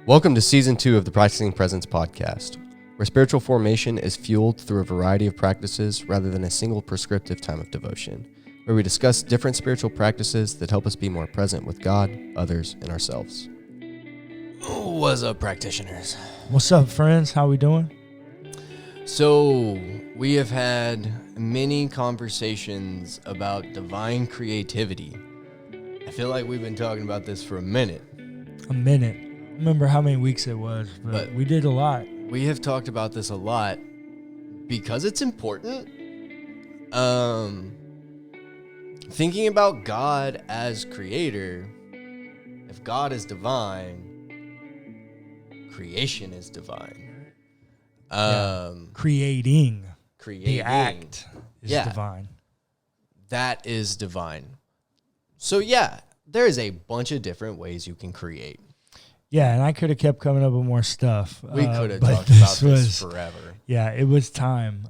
Welcome to Season 2 of the Practicing Presence podcast, where spiritual formation is fueled through a variety of practices rather than a single prescriptive time of devotion, where we discuss different spiritual practices that help us be more present with God, others, and ourselves. What's up, practitioners? What's up, friends? How we doing? So, we have had many conversations about divine creativity. I feel like we've been talking about this for a minute. A minute. I don't remember how many weeks it was, but we did a lot. We have talked about this a lot because it's important. Thinking about God as creator, if God is divine, creation is divine. Creating. The act is divine. That is divine. So yeah, there is a bunch of different ways you can create. Yeah, and I could have kept coming up with more stuff. We could have talked about this forever. Yeah, it was time.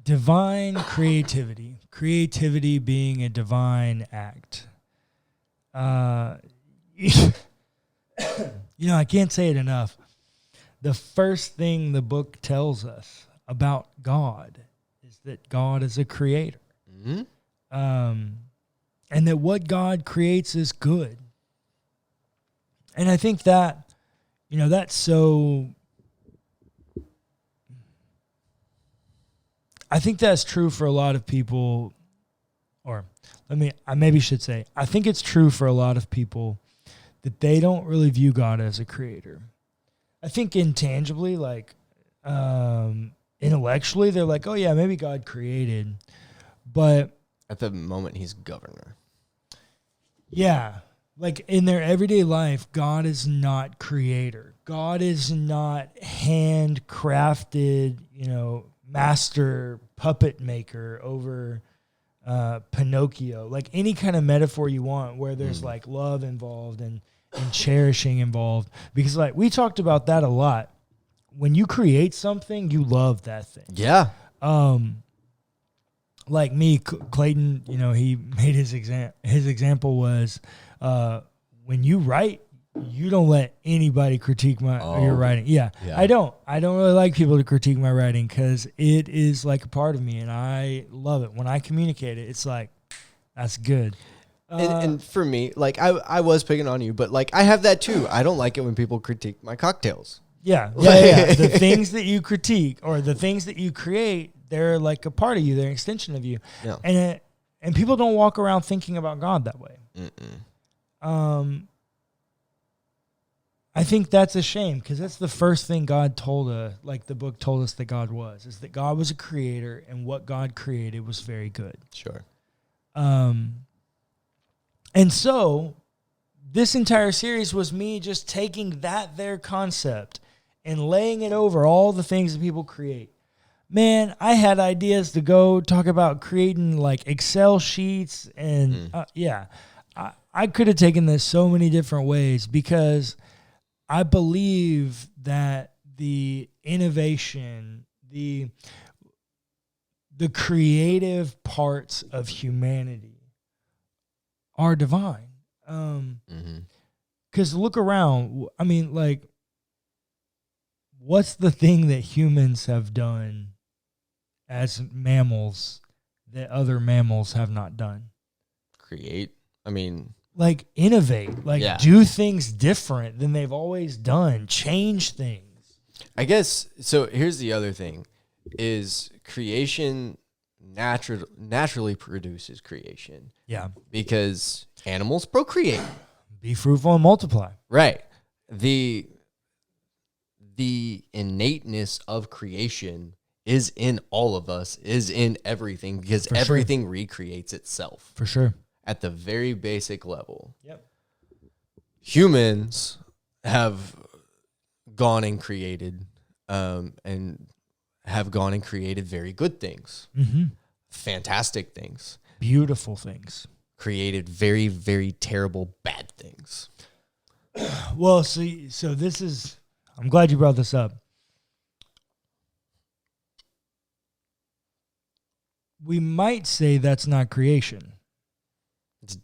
Divine creativity. Creativity being a divine act. I can't say it enough. The first thing the book tells us about God is that God is a creator. Mm-hmm. And that what God creates is good. And I think that, that's so... I think that's true for a lot of people, I maybe should say, I think it's true for a lot of people that they don't really view God as a creator. I think intangibly, intellectually, they're like, oh yeah, maybe God created, but... At the moment, he's governor. Yeah. Like in their everyday life, God is not creator. God is not handcrafted, master puppet maker over Pinocchio. Like any kind of metaphor you want where there's like love involved and cherishing involved. Because like we talked about that a lot. When you create something, you love that thing. Yeah. Like me, Clayton, he made his example was when you write, you don't let anybody critique your writing. Yeah, I don't really like people to critique my writing because it is like a part of me and I love it. When I communicate it, it's like, that's good. And for me, like I was picking on you, but like I have that too. I don't like it when people critique my cocktails. Yeah. The things that you critique or the things that you create, they're like a part of you. They're an extension of you. Yeah. And people don't walk around thinking about God that way. I think that's a shame because that's the first thing God told us, like the book told us that God was, is that God was a creator and what God created was very good. Sure. And so this entire series was me just taking their concept and laying it over all the things that people create. Man, I had ideas to go talk about creating like Excel sheets and I could have taken this so many different ways because I believe that the innovation, the creative parts of humanity are divine. Because look around. I mean, like, what's the thing that humans have done as mammals that other mammals have not done? Create. Like innovate, do things different than they've always done, change things. I guess, so here's the other thing, is creation naturally produces creation. Yeah. Because animals procreate. Be fruitful and multiply. Right. The innateness of creation is in all of us, is in everything, because everything recreates itself. For sure. At the very basic level. Yep. Humans have gone and created very good things. Mm-hmm. Fantastic things. Beautiful things. Created very, very terrible bad things. Well, so this is, I'm glad you brought this up. we might say that's not creation. It's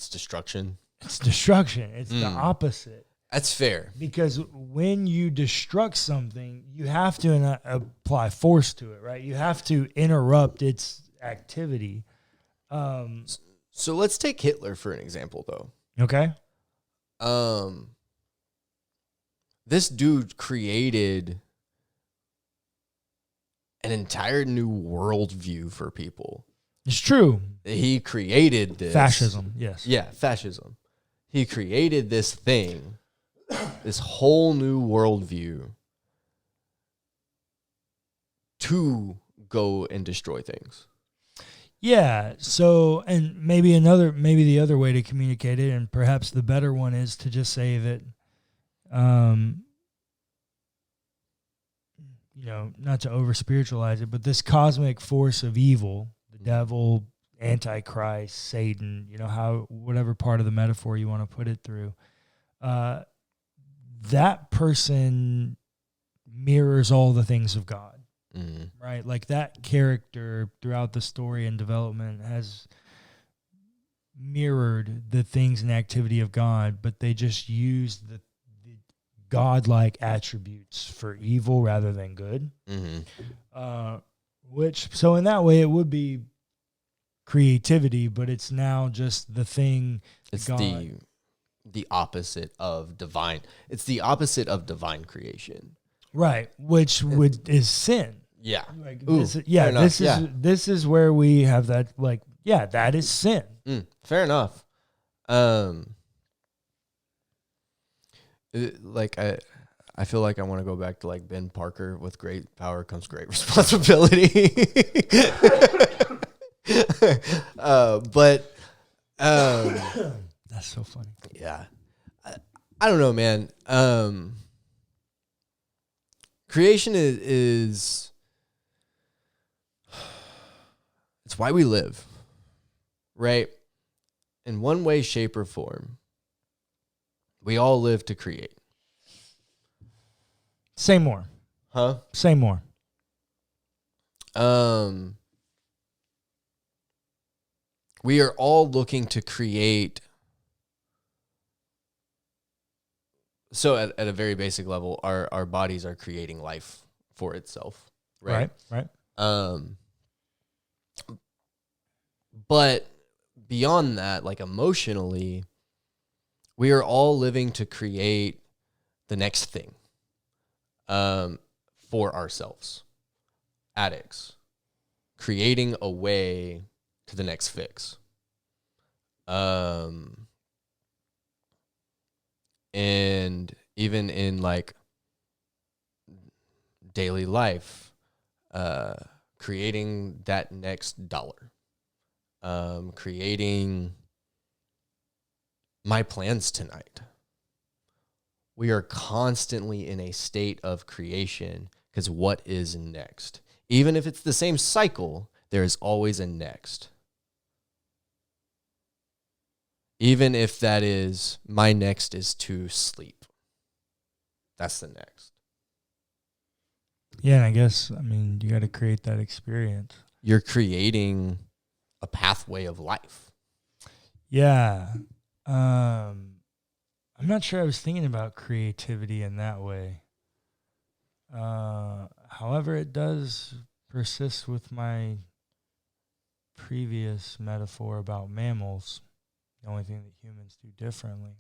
destruction. It's destruction. It's the opposite. That's fair. Because when you destruct something, you have to apply force to it, right? You have to interrupt its activity. So let's take Hitler for an example, though. Okay. This dude created an entire new worldview for people. It's true. He created this. Fascism, yes. Yeah, fascism. He created this thing, this whole new worldview to go and destroy things. Yeah. So, and maybe the other way to communicate it, and perhaps the better one, is to just say that, not to over spiritualize it, but this cosmic force of evil, the devil, Antichrist, Satan, whatever part of the metaphor you want to put it through, that person mirrors all the things of God. Right? Like that character throughout the story and development has mirrored the things and activity of God, but they just use the godlike attributes for evil rather than good. So in that way it would be creativity, but it's now just the thing. It's the opposite of divine. It's the opposite of divine creation. Right, which is sin. Yeah. This is where we have that, that is sin. Fair enough. I feel like I want to go back to Ben Parker, with great power comes great responsibility. That's so funny. Yeah. I don't know, man. Creation is it's why we live, right? In one way, shape, or form, we all live to create. Say more. Huh? Say more. We are all looking to create. So at a very basic level, our bodies are creating life for itself, right? Right. But beyond that, emotionally, we are all living to create the next thing for ourselves. Addicts. Creating a way to the next fix. And even in daily life, creating that next dollar, creating my plans tonight. We are constantly in a state of creation, because what is next? Even if it's the same cycle, there is always a next. Even if that is, my next is to sleep. That's the next. Yeah, and I guess, you got to create that experience. You're creating a pathway of life. Yeah. I'm not sure I was thinking about creativity in that way. However, it does persist with my previous metaphor about mammals. The only thing that humans do differently.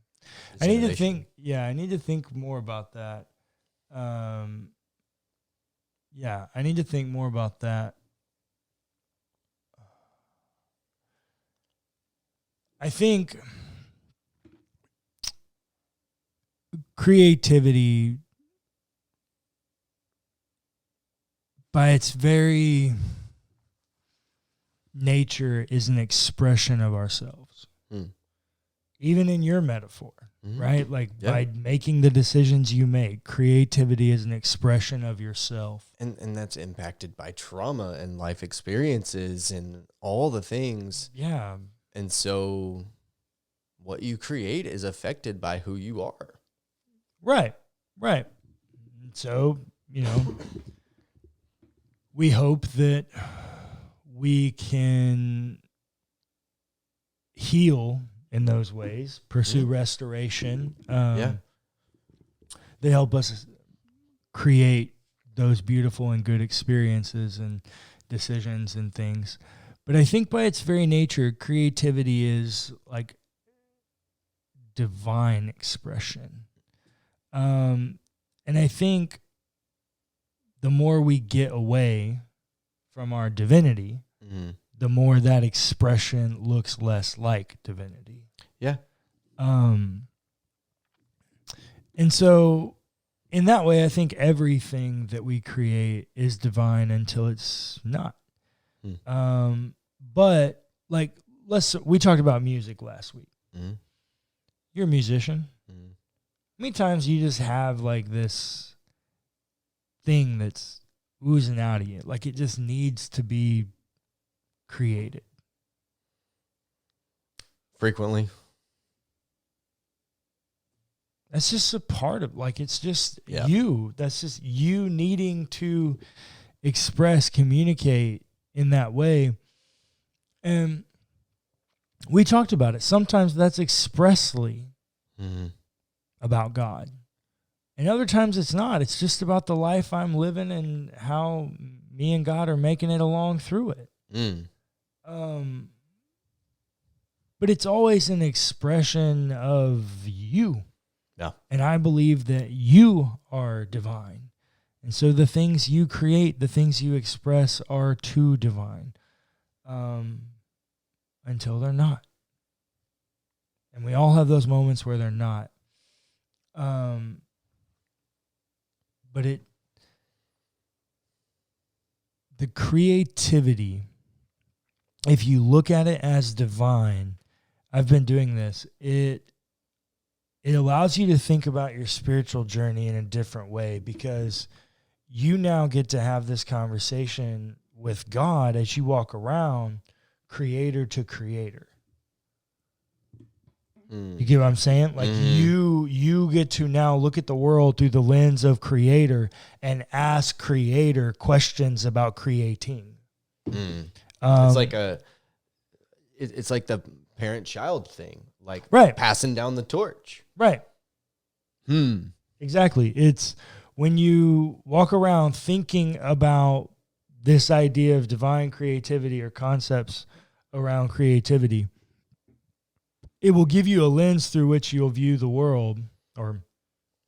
I need to think more about that. I need to think more about that. I think creativity, by its very nature, is an expression of ourselves. Even in your metaphor, right? By making the decisions you make, creativity is an expression of yourself. And that's impacted by trauma and life experiences and all the things. Yeah. And so what you create is affected by who you are. Right. So, we hope that we can heal in those ways, pursue restoration. They help us create those beautiful and good experiences and decisions and things. But I think by its very nature, creativity is like divine expression. And I think the more we get away from our divinity, the more that expression looks less like divinity. Yeah. And so in that way, I think everything that we create is divine until it's not. But like, we talked about music last week. You're a musician. How many times you just have like this thing that's oozing out of you? Like it just needs to be created. Frequently. That's just a part of, like, it's just Yeah. you. That's just you needing to express, communicate in that way. And we talked about it. Sometimes that's expressly about God. And other times it's not. It's just about the life I'm living and how me and God are making it along through it. But it's always an expression of you. Yeah. And I believe that you are divine. And so the things you create, the things you express are too divine until they're not. And we all have those moments where they're not. But the creativity, if you look at it as divine, I've been doing this, it allows you to think about your spiritual journey in a different way, because you now get to have this conversation with God as you walk around, creator to creator. You get what I'm saying? Like you get to now look at the world through the lens of creator and ask creator questions about creating. It's like it's like the parent-child thing, like passing down the torch. Right. Exactly. It's when you walk around thinking about this idea of divine creativity or concepts around creativity, it will give you a lens through which you'll view the world, or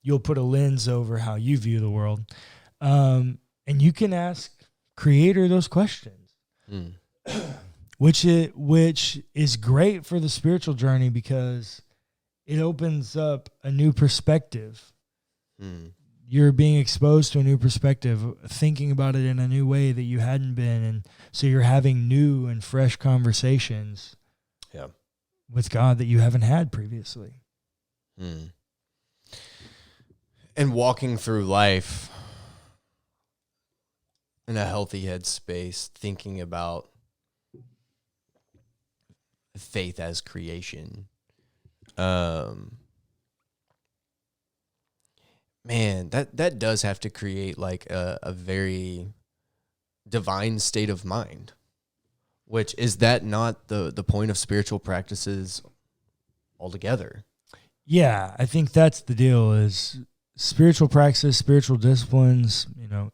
you'll put a lens over how you view the world. And you can ask creator those questions, which is great for the spiritual journey because it opens up a new perspective. You're being exposed to a new perspective, thinking about it in a new way that you hadn't been. And so you're having new and fresh conversations with God that you haven't had previously. And walking through life in a healthy headspace, thinking about faith as creation. Man, that does have to create like a very divine state of mind. Which, is that not the point of spiritual practices altogether? Yeah, I think that's the deal, is spiritual practices, spiritual disciplines,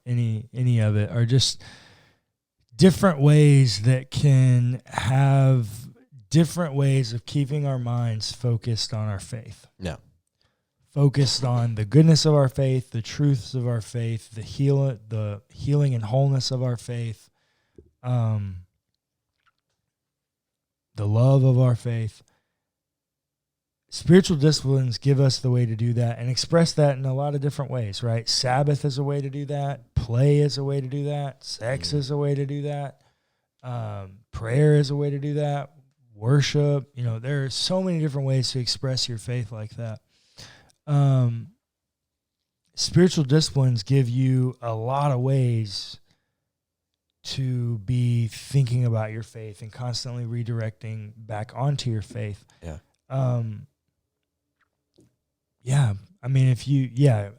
any of it are just different ways that can have different ways of keeping our minds focused on our faith. Yeah. Focused on the goodness of our faith, the truths of our faith, the healing and wholeness of our faith, the love of our faith. Spiritual disciplines give us the way to do that and express that in a lot of different ways, right? Sabbath is a way to do that. Play is a way to do that. Sex is a way to do that. Prayer is a way to do that. Worship, there are so many different ways to express your faith like that. Spiritual disciplines give you a lot of ways to be thinking about your faith and constantly redirecting back onto your faith. I mean,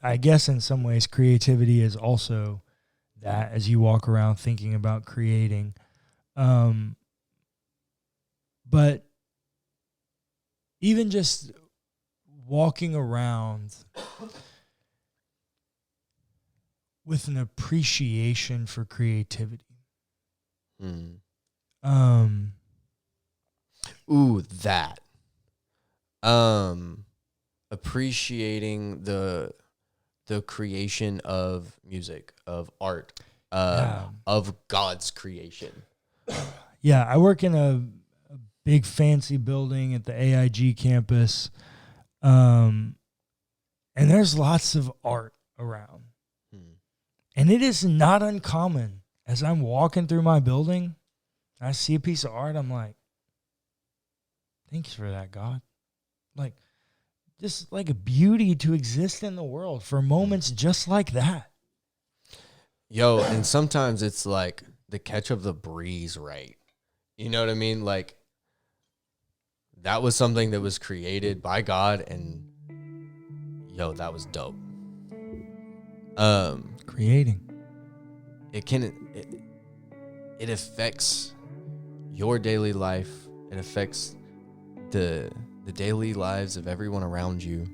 I guess in some ways creativity is also that, as you walk around thinking about creating. But even just walking around with an appreciation for creativity. Ooh, that. Appreciating the creation of music, of art, of God's creation. Yeah, I work in a big fancy building at the AIG campus, and there's lots of art around. And it is not uncommon as I'm walking through my building, I see a piece of art, I'm like, thanks for that, God. Like, just like a beauty to exist in the world for moments just like that. Yo, and sometimes it's like the catch of the breeze, right? You know what I mean? Like, that was something that was created by God, and yo, that was dope. Creating. It affects your daily life. It affects the daily lives of everyone around you.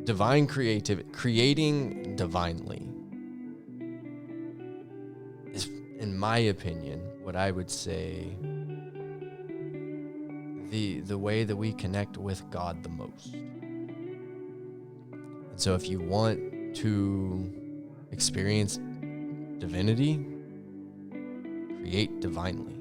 Divine creativity, creating divinely, is, in my opinion, what I would say the way that we connect with God the most. And so if you want to experience divinity, create divinely.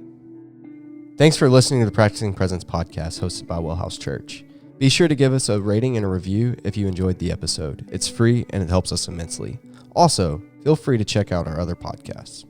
Thanks for listening to the Practicing Presence podcast hosted by WellHouse Church. Be sure to give us a rating and a review if you enjoyed the episode. It's free and it helps us immensely. Also, feel free to check out our other podcasts.